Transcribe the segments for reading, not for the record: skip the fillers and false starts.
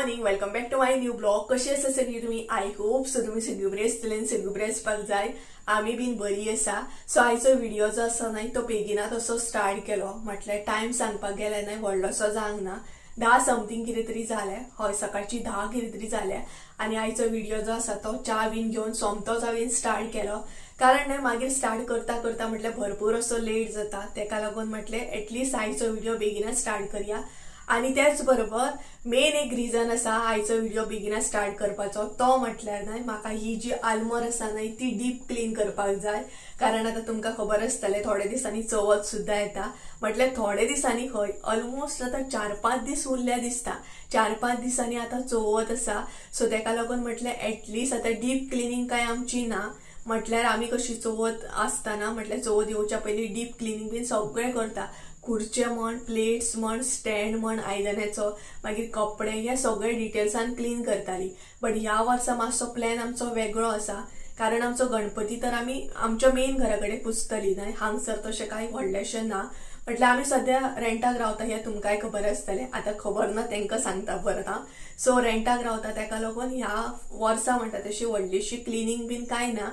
Morning, welcome back to my new blog. कशी आसा सगळी तुम्ही? आय होप सो तुम्ही सगळी बरी आसतली, सगळी बरी आसपाक जाय. आमी बीन बरी आसा. सो आयचो व्हिडिओ जो आसा न्हय तो बेगिनात असो स्टार्ट केलो. म्हटल्यार टायम सांगपाक गेल्यार न्हय व्हडलोसो जावंक ना. 10 समथिंग कितें तरी जालें. हय, सकाळची 10 कितें तरी जालें. आनी आयचो व्हिडिओ जो आसा तो च्या बीन घेवन सोमतोच हांवें स्टार्ट केलो. कारण न्हय मागीर स्टार्ट करता करता म्हटल्यार भरपूर असो लेट जाता. तेका लागून म्हटलें एटलीस्ट आयचो व्हिडिओ बेगिना स्टार्ट करया. आणि त्याच बरोबर मेन एक रिजन आसा आयचो व्हिडिओ बेगिना स्टार्ट करपाचो, तो म्हटल्यार न्हय म्हाका ही जी आल्मर आसा न्हय ती डीप क्लीन करपाक जाय. कारण आता तुमकां खबर आसतलें थोड्या दिसांनी चवथ सुद्दां येता. म्हटल्यार थोड्या दिसांनी खंय ऑलमोस्ट आता 4-5 दीस उरल्या दिसता. 4-5 दिसांनी आता चवथ आसा. सो तेका लागून म्हटल्यार एटलीस्ट आता डीप क्लिनिंग काय आमची ना. म्हटल्यार आमी कशी चवथ आसतना म्हटल्यार चवथ येवच्या पयलीं डीप क्लिनिंग बीन सगळें करता. खुर्चे म्हण, प्लेट्स म्हण, स्टँड म्हण, आयदनाचो, मागीर कपडे, हे सगळे डिटेल्सान क्लीन करताली. बट ह्या वर्सा मातसो प्लॅन आमचो वेगळो आसा. कारण आमचो गणपती तर आमी आमच्या मेन घरा कडेन पुजतली न्हय. हांगसर तशें कांय व्हडलेशें ना. म्हटल्यार आमी सद्या रेंटाक रावता हें तुमकांय खबर आसतलें. आतां खबर ना तेंकां सांगता परत हांव. सो रेंटाक रावता तेका लागून ह्या वर्सा म्हणटा तशी व्हडलीशी क्लिनिंग बीन कांय ना.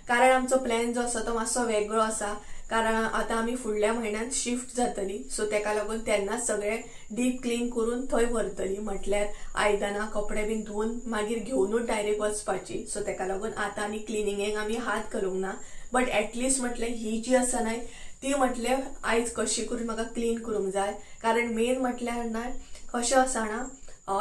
कारण आमचो प्लॅन जो आसा तो मातसो वेगळो आसा. कारण आता आमी फुडल्या म्हयन्यात शिफ्ट जातली. सो तेका लागून तेन्नाच सगळे डीप क्लीन करून थंय व्हरतली. म्हटल्यार आयदनां कपडे बीन धुवन मागीर घेवनूच डायरेक्ट वचपाची. सो तेका लागून आतां आनी क्लिनिंगेक आमी हात घालूंक ना. बट एटलीस्ट म्हटल्यार ही जी आसा न्हय ती म्हटल्यार आयज कशी करून म्हाका क्लीन करूंक जाय. कारण मेन म्हटल्यार न्हय कशें आसा ना,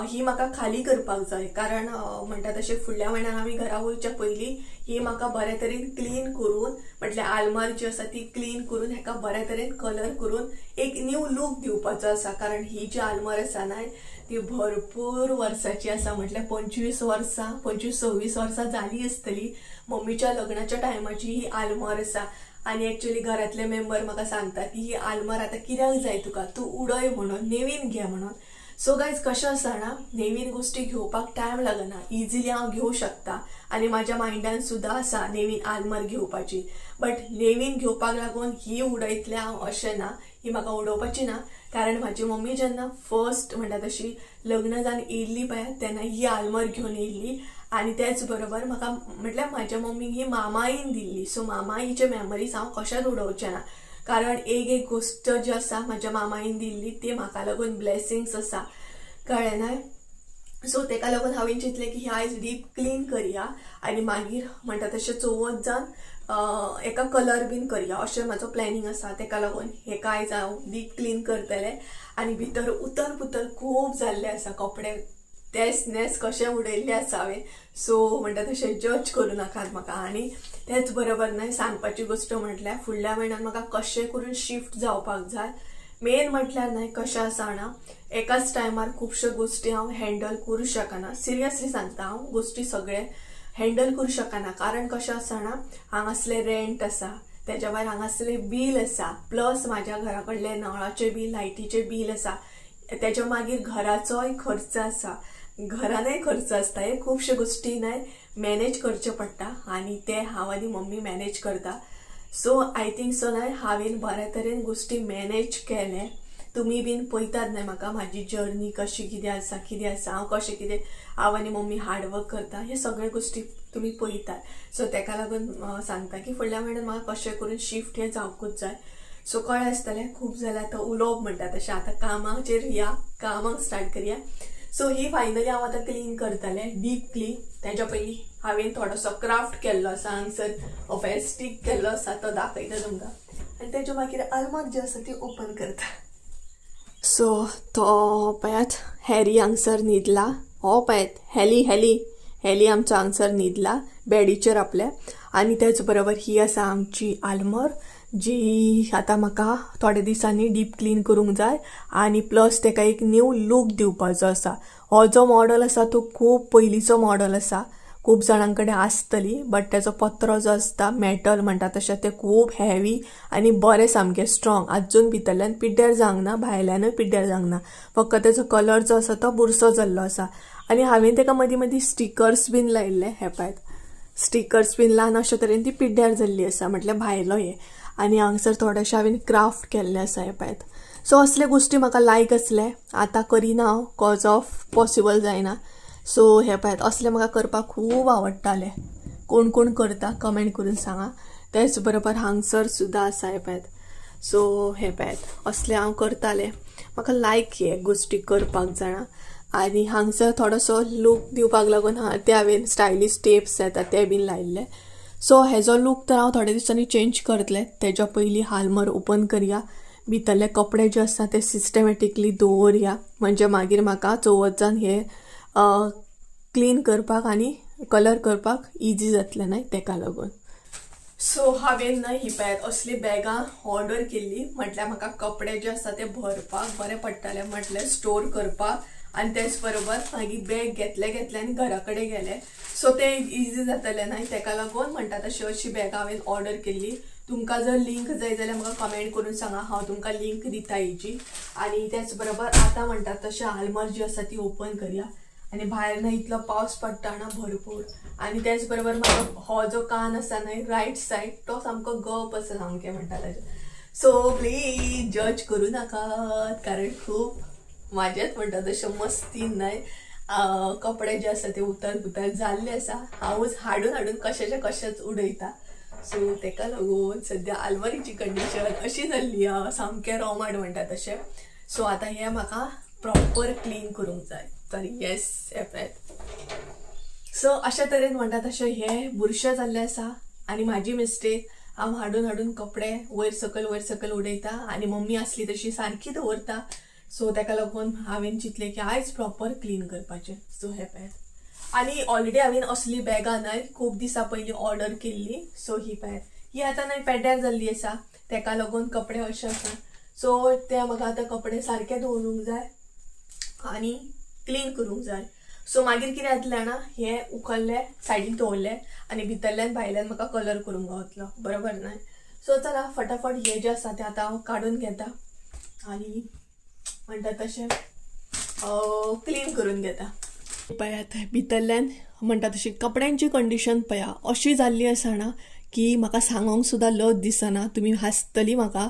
ही म्हाका खाली करपाक जाय. कारण म्हणटा तशें फुडल्या म्हयन्यान आमी घरा वयच्या पयलीं ही म्हाका बऱ्या तरेन क्लीन करून म्हटल्यार आल्मार जी आसा ती क्लीन करून हेका बऱ्या तरेन कलर करून एक न्यू लूक दिवपाचो आसा. कारण ही जी आल्मार आसा न्हय ती भरपूर वर्साची आसा. म्हटल्यार 25 वर्सां 25-26 वर्सां जाली आसतली. मम्मीच्या लग्नाच्या टायमाची ही आल्मार आसा. आणि एक्चुअली घरातले मेंबर म्हाका सांगता की ही आल्मार आता कित्याक जाय तुका, तू उडय म्हणून, नेवीन घे म्हणून. सो गायज कशें आसा ना, नेवीन गोष्टी घेवपाक टायम लागना. इजिली हांव घेवं शकता. आणि माझ्या माइंडान सुद्धा आसा नेवीन आल्मार घेवपाची. बट नेवीन घेवपाक लागून ही उडयतलें हांव अशें ना, ही म्हाका उडोवपाची ना. कारण म्हाजी मम्मी जेन्ना फर्स्ट म्हणटा तशी लग्न जावन येयल्ली पळय तेन्ना ही आल्मार घेवन येयल्ली. आणि त्याच बरोबर म्हाका म्हटल्यार म्हाज्या मम्मीक ही मामाईन दिल्ली. सो मामाईचे मेमरीज हांव कशेंच उडोवचें ना. कारण एक गोष्ट जी आसा म्हाज्या मामाईन दिल्ली ती म्हाका लागून ब्लेसिंग्स आसा, कळ्ळें न्हय. सो तेका लागून हांवें चिंतलें की आयज डीप क्लीन करया आनी मागीर म्हणटा तशें चवथ जावन एका कलर बीन करया अशें म्हाजो प्लॅनिंग आसा. तेका लागून हेका आयज हांव डीप क्लीन करतलें. आनी भितर उतर पुतर खूब जाल्ले आसा. कपडे तेच नेस कशें उडयल्ले आसा हांवें. सो म्हणटा तशें जज करूं नाकात म्हाका. आनी तेच बरोबर न्हय सांगपाची गोष्ट म्हटल्यार फुडल्या म्हयन्यान म्हाका कशें करून शिफ्ट जावपाक जाय. मेन म्हटल्यार न्हय कशें आसा ना, एकाच टायमार खुबश्यो गोष्टी हांव हँडल करूं शकना. सिरियसली सांगता, हांव गोष्टी सगळे हँडल करूं शकना. कारण कशें आसा ना, हांगासले रेंट आसा, तेज्या भायर हांगासले बील आसा, प्लस म्हाज्या घरा कडले नळाचे बील, लायटीचे बील आसा. तेज्या मागीर घराचोय खर्च आसा, घरानय खर्च आसता. हे खुबश्यो गोष्टी न्हय मॅनेज करचे पडटा. आनी ते हांव आनी मम्मी मॅनेज करता. सो आय थिंक सो न्हय हांवें बऱ्या तरेन गोष्टी मॅनेज केले. तुमी बीन पळयतात न्हय म्हाका म्हाजी जर्नी कशी कितें आसा हांव कशें कितें हांव आनी मम्मी हार्डवर्क करता, हे सगळे गोष्टी तुमी पळयतात. सो तेका लागून सांगता की फुडल्या म्हयन्यान म्हाका कशें करून शिफ्ट हे जावकूच जाय. सो कळ्ळें आसतलें खूब जालें आतां उलोवप म्हणटा तशें. आतां कामाचेर या, कामाक स्टार्ट करया. सो ही फायनली हांव आतां क्लीन करतलें, डीप क्लीन. तेज्या पयलीं हांवें थोडोसो क्राफ्ट केल्लो आसा, हांगसर फेस्टीक केल्लो आसा, तो दाखयता तुमकां. आनी तेज्या मागीर आल्मार जी आसा ती ओपन करता. सो तो पळयात हॅरी हांगसर न्हिदला. हो पळयात हेली आमचो हांगसर न्हिदला बॅडीचेर आपल्या. आनी तेच बरोबर ही आसा आमची आल्मार जी आतां म्हाका थोड्या दिसांनी डीप क्लीन करूंक जाय. आनी प्लस तेका एक न्यू लूक दिवपाचो आसा. हो जो मॉडल आसा तो खूब पयलींचो मॉडल आसा, खूब जाणां कडेन आसतली. बट तेजो पत्रो जो आसता मेटल म्हणटा तशें तें खूब हेवी आनी बरें सामकें स्ट्रॉंग. आजून भितरल्यान पिड्ड्यार जावंक ना, भायल्यानूय पिड्ड्यार जावंक ना. फक्त तेजो कलर जो आसा तो बुरसो जाल्लो आसा. आनी हांवें तेका मदीं मदीं स्टिकर्स बीन लायिल्ले. हे पळयात स्टिकर्स बीन लावन अशे तरेन ती पिड्ड्यार जाल्ली आसा, म्हटल्यार भायलो हे. आनी हांगसर थोडेशें हांवें क्राफ्ट केल्लें आसा. हे पळयात सो असले गोष्टी म्हाका लायक असले आतां करिना हांव कॉज ऑफ पॉसिबल जायना. सो हे पळयात असले म्हाका करपाक खूब आवडटाले. कोण कोण करता कमेंट करून सांगा. तेच बरोबर हांगसर सुद्दां आसा हे पळयात. सो हे पळयात असले हांव करताले. म्हाका लायक हे गोष्टी करपाक जाणा. आनी हांगसर थोडोसो लूक दिवपाक लागून ते हांवें स्टायलिश टेप्स येता ते बीन लायिल्ले. सो हेजो लूक तर हांव थोड्या दिसांनी चेंज करतलें. तेज्या पयलीं हालमर ओपन करया. भितरले कपडे जे आसा ते सिस्टमॅटिकली दवरया. म्हणजे मागीर म्हाका चवथान हे क्लीन करपाक आनी कलर करपाक इजी जातलें न्हय तेका लागून. सो हांवें न्हय ही पळयात असली बॅगां ऑर्डर केल्ली. म्हटल्यार म्हाका कपडे जे आसा ते भरपाक बरें पडटलें. म्हटल्यार स्टोर करपाक आनी तेच बरोबर मागीर बॅग घेतले आनी घरा कडेन गेले. सो ते इजी जातलें न्हय तेका लागून म्हणटा तशी अशी बॅगां हांवें ऑर्डर केल्ली. तुमकां जर लिंक जाय जाल्यार म्हाका कमेंट करून सांगा. हांव तुमकां लिंक दिता हेजी. आनी तेच बरोबर आतां म्हणटा तशें आलमार जी आसा ती ओपन करया. आनी भायर न्हय इतलो पावस पडटा ना भरपूर. आनी तेच बरोबर म्हाका हो जो कान आसा न्हय रायट सायड तो सामको गप आसा सामकें म्हणटा ताजें. सो प्लीज जज करूं नाकात कारण खूब म्हाजेच म्हणटा तशें मस्तीन न्हय कपडे जे आसा ते उतर पुतर जाल्ले आसा. हांवूच हाडून कशेचे कशेच उडयता. सो तेका लागून सद्या आलमारीची कंडिशन अशी जाल्ली सामकें रोमाड म्हणटा तशें. सो आतां हें म्हाका प्रॉपर क्लीन करूंक जाय. तर येस एपॅत. सो अशा तरेन म्हणटा तशें हे बुरशे जाल्ले आसा. आनी म्हाजी मिस्टेक हांव हाडून कपडे वयर सकयल उडयता आनी मम्मी आसली तशी सारकी दवरता. सो तेका लागून हांवें चिंतलें की आयज प्रॉपर क्लीन करपाचें. सो हे पळयात. आनी ऑलरेडी हांवें असली बॅगां न्हय खूब दिसां पयलीं ऑर्डर केल्ली. सो ही पळयात. ही आतां न्हय पेड्ड्यार जाल्ली आसा तेका लागून कपडे अशे आसा. सो ते म्हाका आतां कपडे सारके दवरूंक जाय आनी क्लीन करूंक जाय. सो मागीर कितें जातलें जाणा हे उखल्ले सायडीक दवरले आनी भितरल्यान भायल्यान म्हाका कलर करूंक गावतलो बरोबर न्हय. सो चला फटाफट हे जे आसा ते आतां हांव काडून घेता आनी म्हणटा तशें क्लीन करून घेता. पळयात भितरल्यान म्हणटा तशी कपड्यांची कंडिशन पळया अशी जाल्ली आसा ना की म्हाका सांगोंक सुद्दां लज दिसना. तुमी हांसतली म्हाका.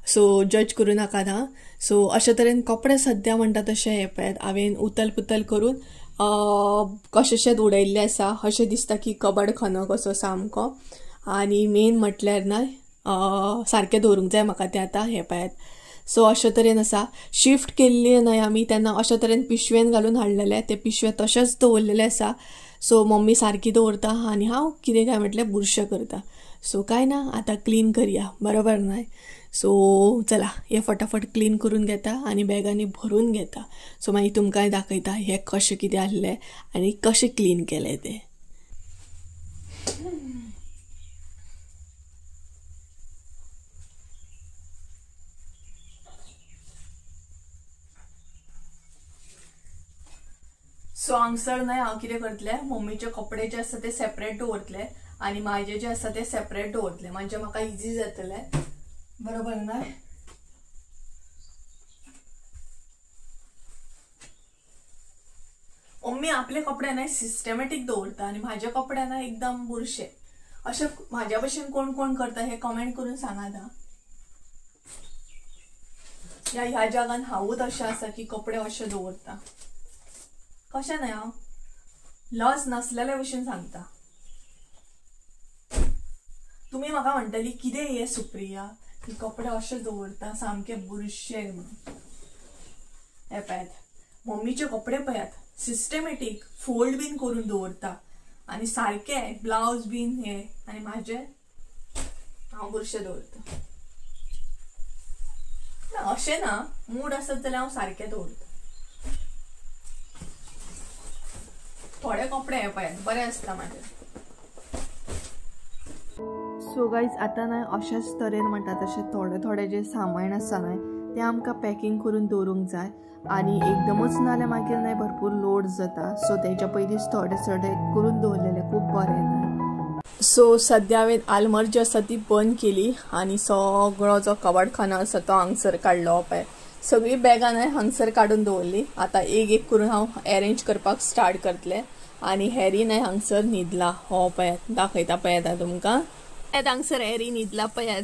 सो जज करूं नाका ना. सो अशे तरेन कपडे सद्या म्हणटा तशें हे पळयात हांवें उतल पुतल करून कशेशेच उडयल्ले आसा. अशें दिसता की कबड खानो कसो सामको. आनी मेन म्हटल्यार ना सारकें दवरूंक जाय म्हाका ते आतां हे पळयात. सो अशे तरेन आसा. शिफ्ट केल्ली न्हय आमी तेन्ना अशे तरेन पिशवेन घालून हाडलेले. ते पिशवे तशेंच दवरलेले आसा. सो मम्मी सारकी दवरता आनी हांव कितें काय म्हटल्यार बुरशे करता. सो कांय ना आतां क्लीन करया बरोबर न्हय. सो चला हे फटाफट क्लीन करून घेता आनी बॅगांनी भरून घेता. सो मागीर तुमकांय दाखयता हे कशें कितें आहलें आनी कशें क्लीन केलें तें. सो हांगसर न्हय हांव कितें करतलें मम्मीचे कपडे जे आसा ते सेपरेट दवरतले आनी म्हाजे जे आसा ते सेपरेट दवरतले. म्हणजे म्हाका इजी जातलें बरोबर न्हय. मम्मी आपले कपडे न्हय सिस्टमॅटीक दवरता आनी म्हाजे कपडे न्हय एकदम बुरशे. अशें म्हाज्या भशेन कोण कोण करता हे कमेंट करून सांगात हां. ह्या जागान हांवूच अशें आसा की कपडे अशे दवरता. कशें न्हय हांव लज नासलेल्या भशेन सांगता. तुमी म्हाका म्हणटली कितें हे सुप्रिया की कपडे अशे दवरता सामके बुरशे म्हणून. हे पळयात मम्मीचे कपडे पळयात सिस्टमॅटीक फोल्ड बीन करून दवरता आनी सारके ब्लाउज बीन हे आनी म्हाजे हांव बुरशे दवरता. अशें ना मूड आसत जाल्यार हांव सारके दवरता. थोडे कपडे हे पळयात बरे आसता म्हाजे. सो गायज आतां न्हय अशेंच तरेन म्हणटा तशें थोडे जे सामान आसा न्हय ते आमकां पॅकिंग करून दवरूंक जाय आनी एकदमच नाल्यार मागीर न्हय भरपूर लोड जाता. सो तेच्या पयलींच थोडे करून दवरलेले खूब बरें न्हय. सो सद्या हांवें आलमार जी आसा ती बंद केली आनी सगळो जो कबाडखानो आसा तो हांगसर काडलो. पळय सगळी बॅगां न्हय हांगसर काडून दवरली. आतां एक करून हांव अरेंज करपाक स्टार्ट करतलें आनी हॅरी न्हय हांगसर न्हिदला. हो पळयात दाखयता पळयात तुमकां. हांगसर हॅरी न्हिदला पळयात.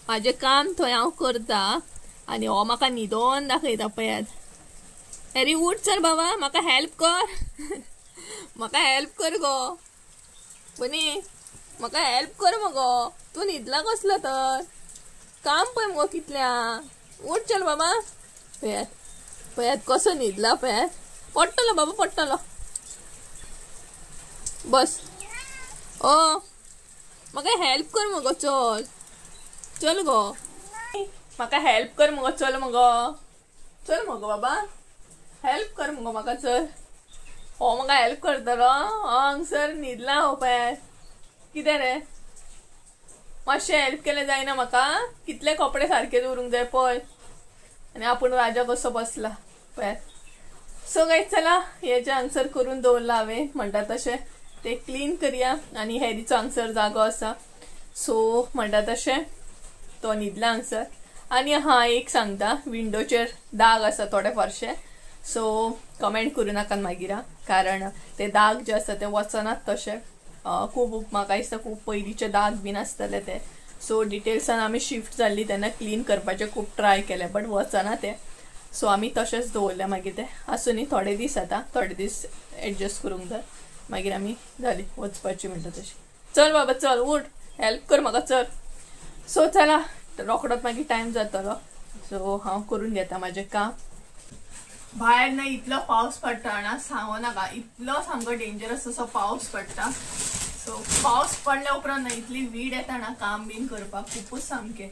म्हाजें काम थंय हांव करता आणि हो म्हाका न्हिदोन दाखयता पळयात. अरे उठ चल बाबा, म्हाका हेल्प कर. म्हाका हेल्प कर गो बनी, म्हाका हेल्प कर मगो. तू न्हिदला कसलो तर, काम पळय मगो कितल्या. उठ चल बाबा. पळयात पळयात कसो न्हिदला पळयात. पडटलो बाबा पडटलो. बस. ओ म्हाका हेल्प कर मगो. चल चल गो, म्हाका हेल्प कर मगो. चल मगो, चल मगो बाबा, हेल्प कर मगो म्हाका. चल हो म्हाका हेल्प करतलो. हांगसर न्हिदला हो पळय. कितें रे, मातशें हेल्प केलें जायना म्हाका. कितले कपडे सारके दवरूंक जाय पळय, आनी आपूण राजा कसो बसला पळय. सो गायज चला, हेजे हांगसर करून दवरला हांवें. म्हणटा तशें ते क्लीन करया. आनी हेरीचो हांगसर जागो आसा, सो म्हणटा तशें तो न्हिदला हांगसर. आनी हां एक सांगता, विंडोचेर दाग आसा थोडे फारशे, सो कमेंट करूं नाकात मागीर, कारण ते दाग जे आसा ते वचनात तशे. खूब म्हाका दिसता खूब पयलींचे दाग बीन आसतले ते. सो डिटेल्सान आमी शिफ्ट जाल्ली तेन्ना क्लीन करपाचे खूब ट्राय केले, बट वचना ते. सो आमी तशेंच दवरले मागीर ते. आसुनी थोडे दीस आतां, थोडे दीस एडजस्ट करूंक जाय. मागीर आमी जाली वचपाची म्हणटा तशी. चल बाबा चल, उठ, हेल्प कर म्हाका. चल. सो चला, रोखडोच मागीर टायम जातलो, सो हांव करून घेता म्हाजें काम. भायर ना इतलो पावस पडटा ना, सांगू नाका. इतलो सामको डेंजरस असो पावस पडटा. सो पावस पडल्या उपरांत ना इतली वीड येता ना काम बीन करपाक, खूपच सामकें.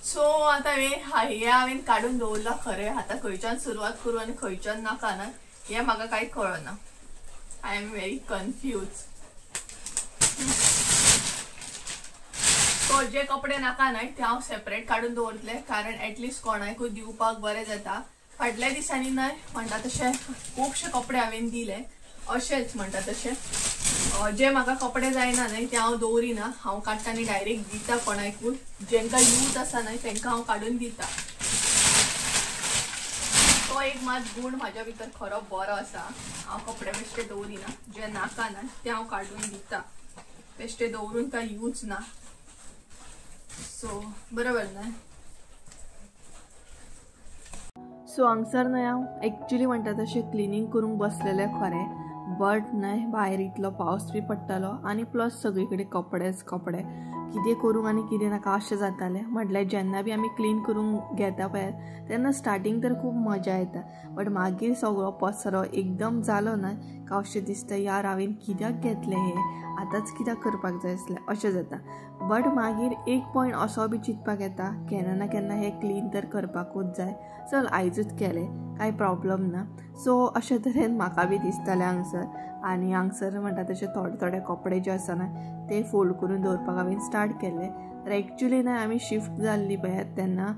सो आतां हे हांवें काडून दवरला खरें. आतां खंयच्यान सुरवात करूं आनी खंयच्यान नाका ना हें म्हाका कांय कळना. I am very confuse. So जे कपडे नाका ना ते हांव सेपरेट काडून दवरतले, कारण एटलिस्ट कोणाकूय दिवपाक बरें जाता. फाटल्या दिसांनी न्हय म्हणटा तशें खुबशे कपडे हांवें दिले. अशेंच म्हणटा तशें जे म्हाका कपडे जायना न्हय ते हांव दवरिना. हांव काडटा आनी डायरेक्ट दिता कोणाकूय. जेंकां यूज आसा न्हय तेंकां हांव काडून दिता. तो एक मात गूण म्हाज्या भितर खरो बरो आसा. हांव कपडे बेश्टे दवरिना. जे नाका ना ते हांव काडून दिता. बेश्टे दवरून काय यूज ना. सो बरोबर न्हय. सो हांगसर न्हय हांव एक्चुली म्हणटा तशें क्लिनींग करूंक बसलेलें खरें, बट न्हय भायर इतलो पावस बी पडटालो आनी प्लस सगळी कडेन कपडेच कपडे. कितें करूंक आनी कितें नाका अशें जातालें. म्हटल्यार जेन्ना बी आमी क्लीन करूंक घेता पळय तेन्ना स्टार्टींग तर खूब मजा येता, बट मागीर सगळो पसरो एकदम जालो ना का अशें दिसता यार हांवें कित्याक घेतलें हें, आतांच कित्याक करपाक जाय आसलें अशें जाता. बट मागीर एक पॉयंट असो बी चिंतपाक येता केन्ना ना केन्ना हें क्लीन तर करपाकूच जाय. चल आयजूच केलें कांय प्रॉब्लम ना. सो अशे तरेन म्हाका बी दिसतालें हांगसर. आनी हांगसर म्हणटा तशें थोडे थोडे कपडे जे आसा ना ते फोल्ड करून दवरपाक हांवें स्टार्ट केले. तर एक्चुली ना आमी शिफ्ट जाल्ली पळयात तेन्ना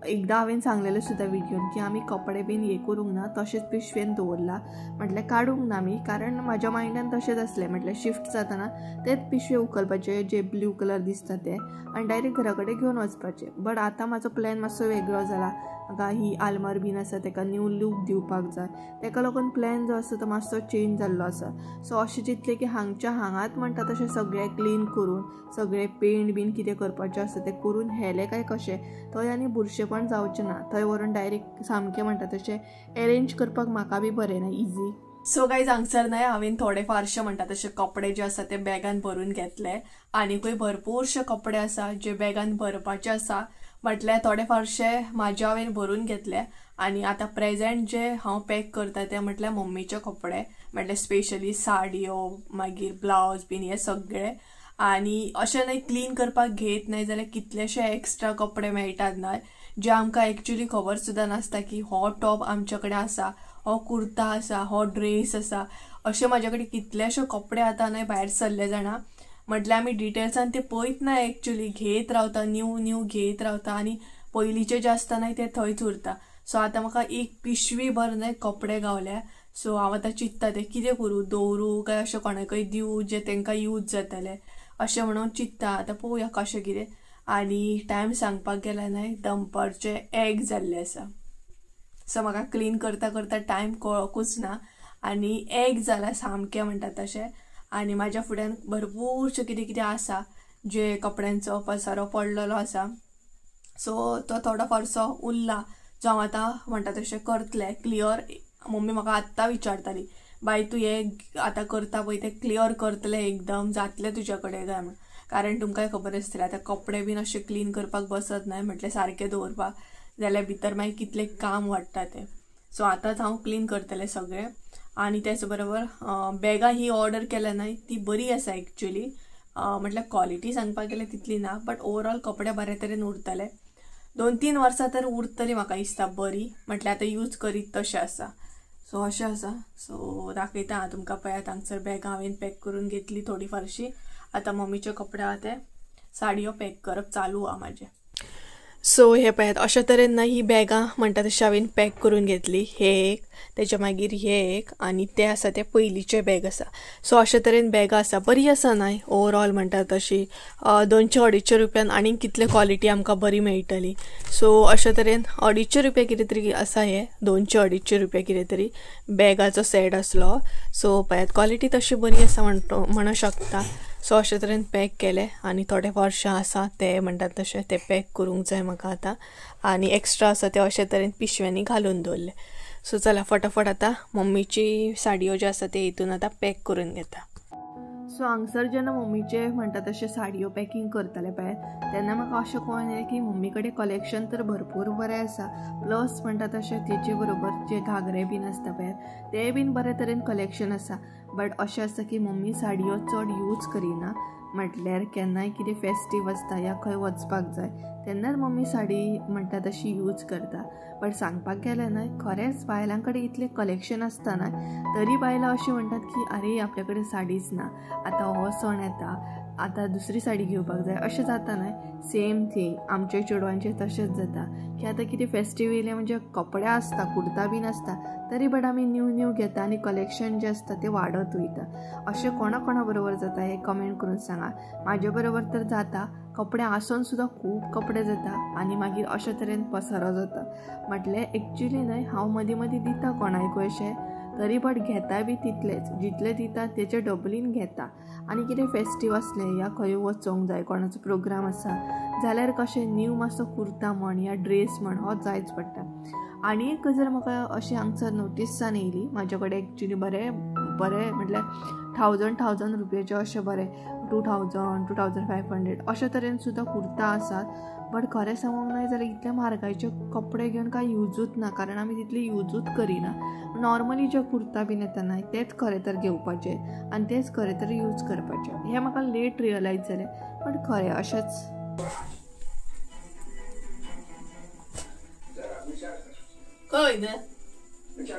एकदां हांवें सांगलेलें सुद्दां विडियोन की आमी कपडे बीन हे करूंक ना, तशेंच पिशवेन दवरला. म्हटल्यार काडूंक ना आमी, कारण म्हाज्या मायंडान तशेंच आसलें. म्हटल्यार शिफ्ट जाताना तेच पिशवे उखलपाचे जे ब्लू कलर दिसता ते आनी डायरेक्ट घरा कडेन घेवन वचपाचें. बट आतां म्हाजो प्लॅन मातसो वेगळो जाला. म्हाका ही आलमार बीन आसा तेका न्यू लूक दिवपाक जाय, तेका लागून प्लॅन जो आसा तो मातसो चेंज जाल्लो आसा. सो अशें चिंतलें की हांगात म्हणटा तशें सगळें क्लीन करून सगळें पेंट बीन कितें करपाचें आसा तें करून हेलें काय कशें थंय आनी बुरशेपण जावचें ना. थंय व्हरून डायरेक्ट सामकें म्हणटा तशें अरेंज करपाक म्हाका बी बरें ना, इजी. सो गायज हांगसर न्हय हांवें थोडे फारशे म्हणटा तशे कपडे जे आसा ते बॅगान भरून घेतले. आनीकूय भरपूरशे कपडे आसा जे बॅगान भरपाचे आसा. म्हटल्यार थोडे फारशे म्हाजे हांवें भरून घेतले. आनी आतां प्रेझेंट जे हांव पॅक करता ते म्हटल्यार मम्मीचे कपडे, म्हटल्यार स्पेशली साडयो मागीर ब्लावज बीन हे सगळे. आनी अशें न्हय क्लीन करपाक घेत न्हय जाल्यार कितलेशे एक्स्ट्रा कपडे मेळटात न्हय जे आमकां एक्चुली खबर सुद्दां नासता की हो टॉप आमचे कडेन आसा, हो कुर्ता आसा, हो ड्रेस आसा. अशे म्हाजे कडेन कितलेशे कपडे आतां न्हय भायर सरले जाणा. म्हटल्यार आमी डिटेल्सान ते पळयत ना, एक्चुली घेत रावता, न्यू घेत रावता आनी पयलींचे जे आसता न्हय ते थंयच उरता. सो आतां म्हाका एक पिशवी भर न्हय कपडे गावल्या. सो हांव आतां चिंतता ते कितें करूं, दवरूं काय अशें कोणाकय दिवं जे तांकां यूज जातले अशें म्हणून चिंतता. आतां पळोवया कशें कितें. आनी टायम सांगपाक गेल्यार न्हय दनपारचे 1 जाल्ले आसा. सो म्हाका क्लीन करता करता टायम कळकूच ना आनी 1 जाला सामकें म्हणटा तशें. आनी म्हाज्या फुड्यान भरपूरशें कितें कितें आसा जे कपड्यांचो पसारो पडलेलो आसा. सो तो थोडो फारसो उरला जो हांव आतां म्हणटा तशें करतलें क्लियर. मम्मी म्हाका आत्तां विचारताली बाय तूं हे आतां करता पळय तें क्लियर करतलें एकदम जातलें तुज्या कडेन काय म्हण. कारण तुमकांय खबर आसतलें आतां कपडे बीन अशें क्लीन करपाक बसत नाय म्हटल्यार सारकें दवरपाक जाल्यार भितर मागीर कितलें काम वाडटा तें. सो आतांच हांव क्लीन करतलें सगळें. आनी त्याच बरोबर बॅगां ही ऑर्डर केल्या न्हय ती बरी आसा एक्चुअली. म्हटल्यार क्वॉलिटी सांगपाक गेल्यार तितली ना बट ओवरऑल कपडे बरे तरेन उरतले. 2-3 वर्सां तर उरतली म्हाका दिसता बरी. म्हटल्यार आतां यूज करीत तशें आसा. सो अशें आसा. सो दाखयता हांव तुमकां. पळयात हांगसर बॅगां हांवें पॅक करून घेतली थोडी फारशी. आतां मम्मीचे कपडे आहा ते साडयो पॅक करप चालू आहा म्हाजें. सो हे पळयात अशा तरेन ना ही बॅगां म्हणटा तशी हांवें पॅक करून घेतली. हे एक, तेच्या मागीर हे एक आनी ते आसा ते पयलीचे बॅग आसा. सो अशा तरेन बॅगां आसा बरी आसा न्हय ओवरऑल म्हणटा तशी. 200-250 रुपयान आनी कितले क्वॉलिटी आमकां बरी मेळटली. सो अशा तरेन 250 रुपया कितें तरी आसा हे 200-250 रुपया कितें तरी बॅगाचो सेट आसलो. सो पळयात क्वॉलिटी तशी बरी आसा म्हणू शकता. सो अशे तरेन पॅक केले आनी थोडे वर्षां आसा ते म्हणटात तशें ते पॅक करूंक जाय म्हाका आतां. आनी एक्स्ट्रा आसा ते अशे तरेन पिशव्यांनी घालून दवरले. सो चला फटाफट आतां मम्मीची साडयो ज्यो आसा ते हितून आतां पॅक करून घेता. सो हांगसर जेन्ना मम्मीचे म्हणटा तशें साडयो पॅकींग करताले पळय तेन्ना म्हाका अशें कळून येलें की मम्मी कडेन कलेक्शन तर भरपूर बरें आसा. प्लस म्हणटा तशें तेचे बरोबर जे घागरे बीन आसता पळय ते बीन बरे तरेन कलेक्शन आसा. बट अशें आसा की मम्मी साडयो चड यूज करिना. म्हटल्यार केन्नाय कितें फेस्टीव आसता या खंय वचपाक जाय तेन्नाच मम्मी साडी म्हणटा तशी यूज करता. बट सांगपाक गेलें न्हय खरेंच बायलां कडेन इतलें कलेक्शन आसता न्हय तरी बायलां अशें म्हणटात की आरे आपल्या कडेन साडीच ना. आतां हो सण येता आतां दुसरी साडी घेवपाक जाय अशें जाता न्हय. सेम थिंग आमच्या चेडवांचें तशेंच जाता की आतां कितें फेस्टीव येयलें म्हणजे कपडे आसता कुर्ता बीन आसता तरी बट आमी न्यू घेता आनी कलेक्शन जें आसता तें वाडत वयता. अशें कोणा बरोबर जाता हे कमेंट करून सांगा. म्हाजे बरोबर तर जाता. कपडे आसून सुद्दां खूब कपडे जाता आनी मागीर अशे तरेन पसारो जाता. म्हटल्यार एक्चुअली न्हय हांव मदीं मदीं दिता कोणाकूय अशें तरी बट घेता बी तितलेच जितले दिता तेचे डबलीन घेता. आनी कितें फेस्टीव आसलें या खंय वचोंक जाय कोणाचो प्रोग्राम आसा जाल्यार कशें न्यू मातसो कुर्ता म्हण या ड्रेस म्हण हो जायच पडटा. आनी एक जर म्हाका अशी हांगसर नोटीस जावन येयली म्हाजे कडेन एक्चुअली बरे म्हटल्यार 1000 रुपयाचे अशे बरे 2000-2500 अशे तरेन सुद्दां कुर्ता आसात. बट खरें सांगूंक न्हय जाल्यार इतले म्हारगाचे कपडे घेवन कांय यूजूच ना कारण आमी तितले यूजूच करिना. नॉर्मली जे कुर्ता बीन येता न्हय तेच खरें तर घेवपाचे आनी तेच खरें तर यूज करपाचे. हें म्हाका लेट रियलायज जालें बट खरें अशेंच.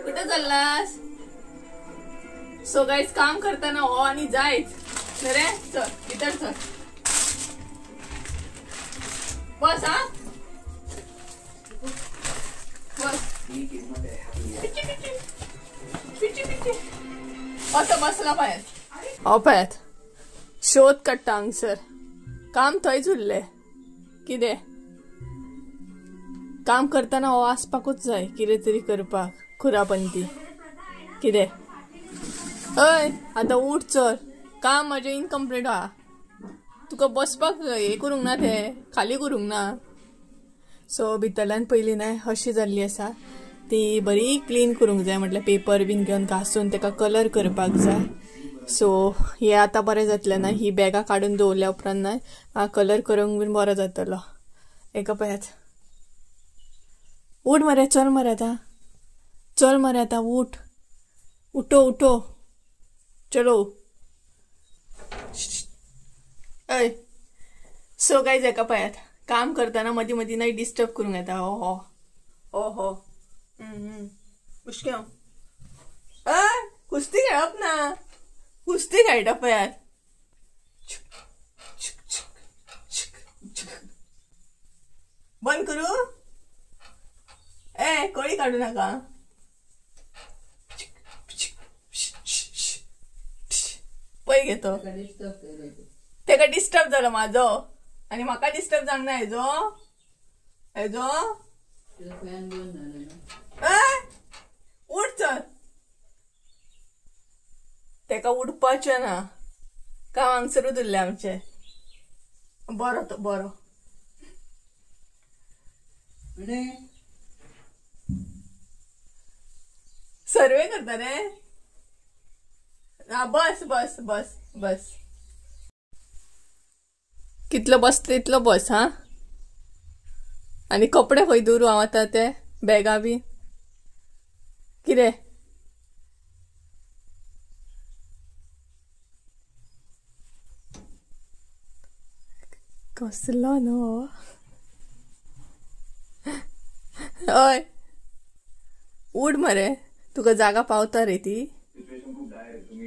कुठे चाललास? सो गाईज काम करताना हो आणि जायच रे. चल इतर चल बस. हा बस असं बसला पायात पायात शोध काडटा हांगसर. काम थंयच उरले. कितें काम करताना हो आसपाकूच जाय कितें तरी करपाक खुरापंती. कितें हय आतां उठ चल. काम म्हजें इनकम्प्लीट आहा. तुका बसपाक हे करूंक ना ते खाली करूंक ना. सो भितरल्यान पयली न्हय अशी जाल्ली आसा ती बरी क्लीन करूंक जाय. म्हटल्यार पेपर बीन घेवन घासून तेका कलर करपाक जाय. सो हे आतां बरें जातलें ना. ही बॅगां काडून दवरल्या उपरांत न्हय कलर करूंक बीन बरो जातलो. एका पळयात उठ मरे. चल मरे आतां. चल मरे आतां उठ. उठो चलो. अय सो गायज एका पळयात काम करताना मदीं मदीं नाही डिस्टर्ब करूंक येता. हो मुश्केल कुस्ती खेळप ना. कुस्ती खेळटा पळयात. बंद करू. कळी काढू नका. पै घेतो तेका डिस्टर्ब झालो माझो आणि म्हाका डिस्टर्ब जावंक ना हेजो. उठ चल. तेका उठपाचें ना. काम हांगसरूच उरले आमचे. बरो तो बरो. सर्वे करता रे. हा बस बस बस बस. कितलो बसता तितलो बस हा. आणि कपडे खंय दवरू हांव आतां ते बॅगा बी कितें. कसलो न्हू. हय उड मरे. तुका जागा पावता रे ती.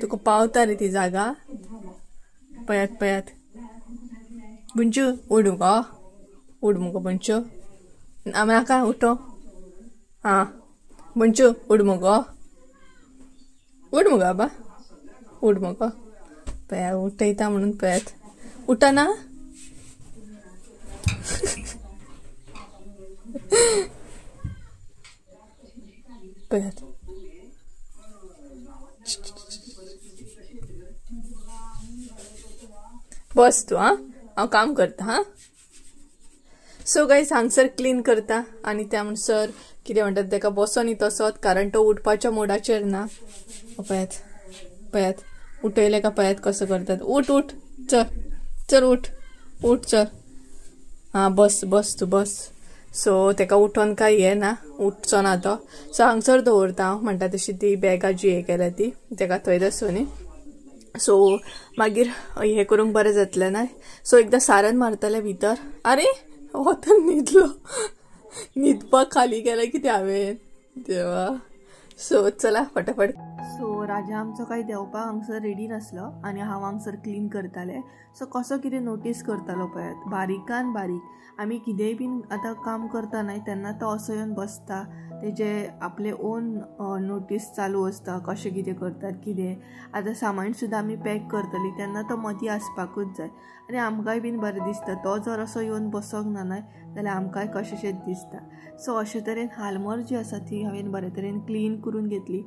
तुका पावता रे ती जागा. पयात पयात बुंचू उड मुगो. उड मुगो बुंचू. नाका उठो. हा बुंचू उड मुगो. उड मुगो बाबा. उड मुगो. पया उठयता म्हणून पयात. उठा ना. पयात बस तू. हा हांव काम करता. हा सो गाईज हांगसर क्लीन करता आणि त्या म्हणसर कितें म्हणटात तेका बसोनी तसोच कारण तो उठपाच्या मोडाचेर ना. पयात पयात उठयले का पयात कसो करतात. उठ उठ चल चल उठ उठ चल. हा बस बस तू बस. सो तेका उठोन काय हे ना उठचो ना तो. सो हांगसर दवरता हांव म्हणटा तशी ती बॅगा जी हे केल्या ती तेका थंय दसोनी. सो मागीर हे करूंक बरें जातलें ना. सो एकदां सारण मारतलें भितर. अरे हो तर न्हिदलो. न्हिदपाक खाली गेलें कितें हांवें देवा. सो चला फटाफट. सो राजा आमचो काही देवपाक हांगसर रेडी नासलो आणि हांव हांगसर क्लीन करतालें. सो कसो कितें नोटीस करतालो पळयात बारीकान बारीक. आमी कितेंय बीन आतां काम करता न्हय तेन्ना तो असो येवन बसता. तेजे आपले ओन नोटीस चालू आसता कशें कितें करतात कितें. आतां सामान सुद्दां आमी पॅक करतली तेन्ना तो मदीं आसपाकूच जाय. आनी आमकांय बीन बरें दिसता. तो जर असो येवन बसोंक ना न्हय जाल्यार आमकांय कशेंशेंच दिसता. सो अशे तरेन हालमोर जी आसा ती हांवें बरे तरेन क्लीन करून घेतली.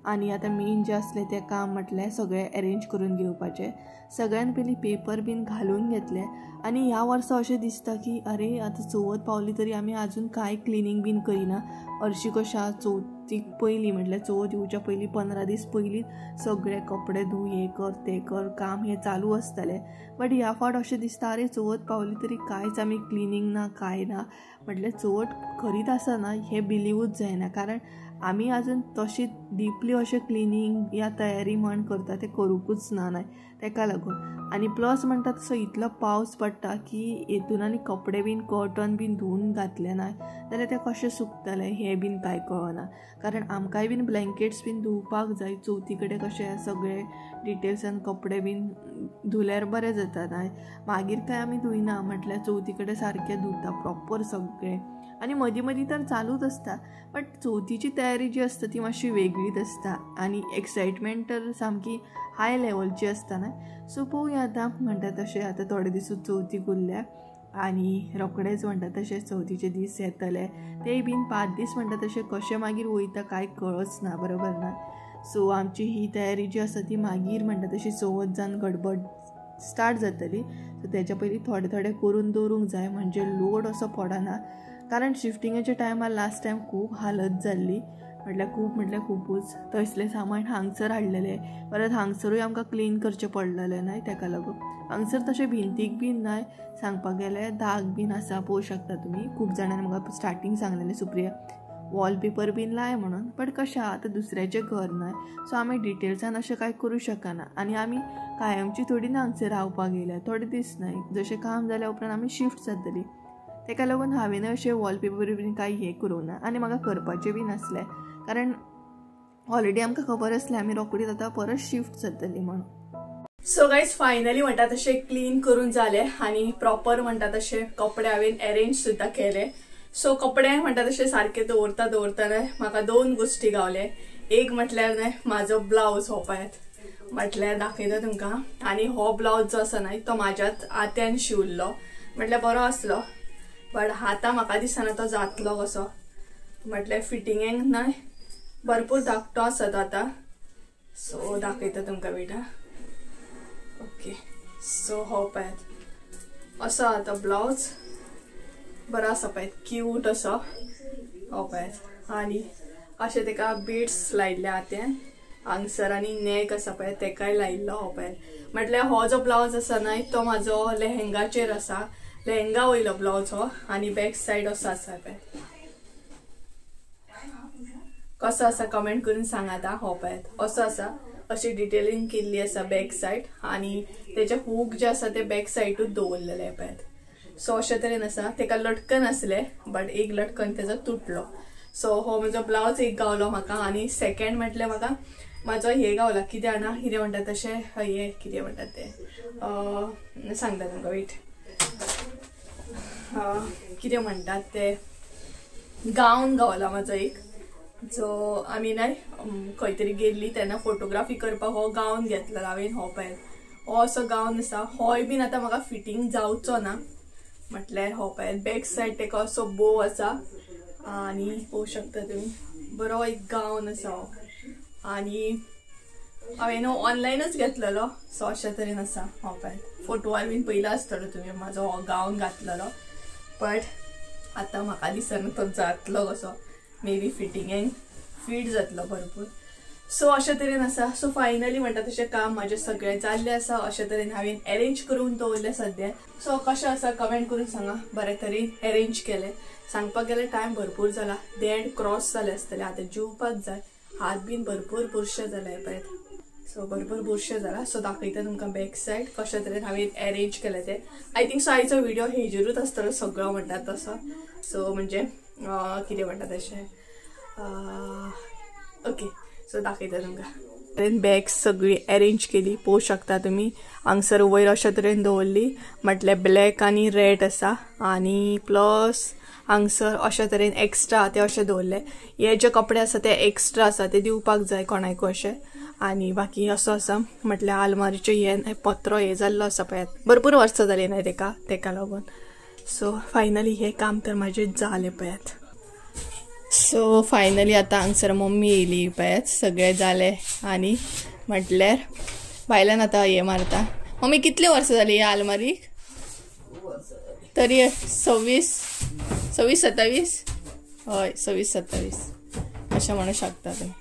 आणि आता मेन जे असले ते काम म्हटलें सगळें अरेंज करून घेवपाचें. सगळ्यान पयलीं पेपर बीन घालून घेतले. आणि ह्या वर्सा अशें दिसता की अरे आतां चवथ पावली तरी आमी आजून कांय क्लिनींग बीन करिना. हरशीं कशा चवथीक पयलीं म्हटल्यार चवथ येवच्या पयलीं 15 दीस पयलीं सगळे कपडे धुय हे कर ते कर काम हे चालू आसतालें. बट ह्या फावट अशें दिसता अरे चवथ पावली तरी कांयच आमी क्लिनींग ना कांय ना. म्हटल्यार चवथ खरीच आसा ना हें बिलीवूच जायना. कारण आमी आजून तशी डिपली अशें क्लिनींग या तयारी म्हण करता ते करूंकूच ना तेका लागून. आनी प्लस म्हणटा तसो इतलो पावस पडटा की हेतून आनी कपडे बीन कॉटन बीन धुवून घातले ना जाल्यार ते कशें सुकतले हें बीन कांय कळना. कारण आमकांय बीन ब्लँकेट्स बीन धुवपाक जाय. चवथी कडेन कशें सगळे डिटेल्सान कपडे बीन धुल्यार बरें जाता न्हय. मागीर काय आमी धुयना म्हटल्यार चवथी कडेन सारकें धुता प्रॉपर सगळें. आणि मदीं मदीं तर चालूच आसता. बट चवथीची तयारी जी आसता ती मातशी वेगळीच आसता आनी एक्सायटमेंट तर सामकी हाय लेवलची आसता न्हय. सो पळोवया आतां म्हणटा तशें आतां थोडे दीस चवथीक उरल्या आनी रोखडेच म्हणटा तशें चवथीचे दीस येतले. तेय बीन 5 दीस म्हणटा तशें कशें मागीर वयता कांय कळच ना बरोबर ना. सो आमची ही तयारी जी आसा ती मागीर म्हणटा तशी चवथ जावन गडबड स्टार्ट जातली. सो तेच्या पयलीं थोडे थोडे करून दवरूंक जाय म्हणजे लोड असो पडना. कारण शिफ्टिंगेच्या टायमार लास्ट टायम खूब हालत जाल्ली म्हटल्यार खुबूच. तसलें सामान हांगसर हाडलेलें परत हांगसरूय आमकां क्लीन करचें पडलेलें न्हय तेका लागून. हांगसर तशें भिंतीक बीन न्हय सांगपाक गेल्यार दाग बीन आसा पळोवं शकता तुमी. खूब जाणांनी म्हाका स्टार्टींग सांगलेलें सुप्रिया वॉलपेपर बीन लाय म्हणून. बट कशें आतां दुसऱ्याचें घर न्हय सो आमी डिटेल्सान अशें कांय करूं शकना. आनी आमी कायमची थोडी ना हांगसर रावपाक येयल्या थोडे दीस न्हय. जशें काम जाल्या उपरांत आमी शिफ्ट जातली तेका लागून हांवें अशें वॉलपेपर बीन कांय हें करूंक ना. आनी म्हाका करपाचें बीन नासलें कारण ऑलरेडी आमकां खबर आसलें आमी रोखडीच आतां परत शिफ्ट जातली म्हणून. सो गायज फायनली म्हणटा तशें क्लीन करून जालें आनी प्रॉपर म्हणटा तशें कपडे हांवें अरेंज सुद्दां केले. सो कपडे म्हणटा तशें सारके दवरता न्हय म्हाका 2 गोश्टी गावले. एक म्हटल्यार न्हय म्हाजो ब्लावज हो पळयात म्हटल्यार दाखयता तुमकां. आनी हो ब्लावज जो आसा न्हय तो म्हाज्याच आत्यान शिवल्लो म्हटल्यार बरो आसलो. बट आतां म्हाका दिसना तो जातलो कसो म्हटल्यार फिटिंगेक न्हय भरपूर धाकटो आसा तो आतां. सो दाखयता तुमकां बेटा. ओके सो हो पळयात असो आतां ब्लावज बरो आसा पळय क्यूट असो हो पळय आनी अशें तेका बीड्स लायिल्ले हात्यान हांगसर आनी नेक आसा पळय तेकाय लायिल्लो हो पळय म्हटल्यार हो जो ब्लाउज आसा न्हय तो म्हाजो लेहेंगाचेर आसा लेहेंगा वयलो ब्लाउज हो आनी बॅक सायड असो आसा पळय कसो आसा कमेंट करून सांगात हो पळय असो आसा अशी डिटेलिंग केल्ली आसा बॅक सायड आनी तेजे हूक जे आसा ते बॅक सायडूच दवरलेले पळय सो अशे तरेन आसा तेका लटकन आसले बट एक लटकन तेजो तुटलो सो हो म्हजो ब्लाउज एक गावलो म्हाका आनी सेकंड म्हटल्यार म्हाका म्हाजो हे गावला कितें जाणा कितें म्हणटात तशें हे कितें म्हणटात ते सांगता तुमकां वेट कितें म्हणटात ते गावन गावला म्हाजो एक जो आमी न्हय खंय तरी गेल्ली तेन्ना फोटोग्राफी करपाक हो गावन घेतलो हांवें हो पळय हो असो गावन आसा होय बीन आतां म्हाका फिटींग जावचो ना म्हटल्यार हो पळय बॅक सायड तेका असो बो आसा आनी पळोवंक शकता तुमी बरो एक गावन आसा हो आनी हांवें ऑनलायनूच घेतलेलो सो अशे तरेन आसा हो पळय फोटोवार बीन पयलो आसतलो तुमी म्हाजो हो गावन घातलेलो बट आतां म्हाका दिसना तो जातलो कसो मे बी फिटिंगेंक फिट जातलो भरपूर सो अशे तरेन आसा सो फायनली म्हणटा तशें काम म्हाजें सगळें जाल्लें आसा अशे तरेन हांवें अरेंज करून दवरलें सद्या सो कशें आसा कमेंट करून सांगा बरे तरेन अरेंज केलें सांगपाक गेल्यार टायम भरपूर जाला देड क्रॉस जाले आसतले आतां जेवपाक जाय हात बीन भरपूर बुरशे जाले पळय सो भरपूर बुरशे जाला सो दाखयता तुमकां बॅक सायड कशे तरेन हांवें अरेंज केलें तें आय थिंक सो आयचो व्हिडिओ हेजेरूच आसतलो सगळो म्हणटात तसो सो म्हणजे कितें म्हणटा तशें ओके सो दाखयता तुमकां बॅग्स सगळी अरेंज केली पळोवंक शकता तुमी हांगसर वयर अशे तरेन दवरली म्हटल्यार ब्लॅक आनी रेड आसा आनी प्लस हांगसर अशे तरेन एक्स्ट्रा ते अशे दवरले हे जे कपडे आसा ते एक्स्ट्रा आसा ते दिवपाक जाय कोणाकूय अशे आनी बाकी असो आसा म्हटल्यार आलमारीचे हे पत्रो हे जाल्लो आसा पळयात भरपूर वर्सां जाली न्हय तेका लागून सो फायनली हे काम तर म्हाजें जालें पळयात सो फायनली आतां हांगसर मम्मी येयली पळयात सगळें जालें आनी म्हटल्यार भायल्यान आतां हे मारता मम्मी कितले वर्सां जाली ह्या आलमारीक तरी 26-27 हय 26-27 अशें म्हणूं शकता तुमी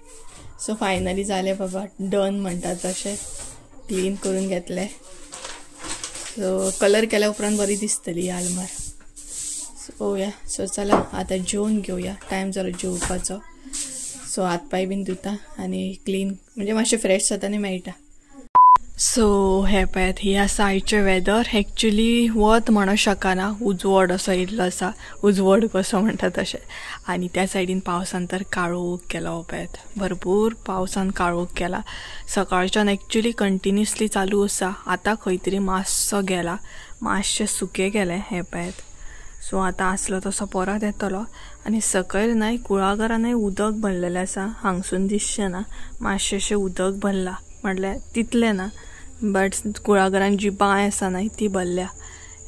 सो फायनली जालें बाबा डन म्हणटात तशें क्लीन करून घेतलें सो कलर केल्या उपरांत बरी दिसतली आलमार सो पळोवया सो चला आतां जेवून घेवया टायम जालो जेवपाचो सो हात पाय बीन धुता आनी क्लीन म्हणजे मातशें फ्रेश जाता आनी मेळटा सो हे पळयात ही आसा आयचें वेदर एक्चुली वत म्हणूं शकना उजवड असो येयल्लो आसा उजवड कसो म्हणटा तशें आनी त्या सायडीन पावसान तर काळोख केला हो पळयात भरपूर पावसान काळोख केला सकाळच्यान एक्चुली कंटिन्युअसली चालू आसा आतां खंय तरी मातसो गेला मातशें सुकें गेलें हे पळयात सो आतां आसलो तसो परत येतलो आनी सकयल न्हय कुळागरानय उदक भरलेलें आसा हांगसून दिसचें ना मातशेंशें उदक भरला म्हटल्यार तितलें ना बट कुळागरान जी बांय आसा न्हय ती भरल्या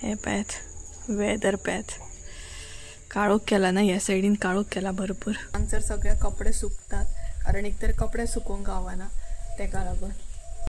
हे पळयात वेदर पळयात काळोख केला ना ह्या सायडीन काळोख केला भरपूर हांगसर सगळे कपडे सुकतात कारण एक तर कपडे सुकोवंक गावना तेका लागून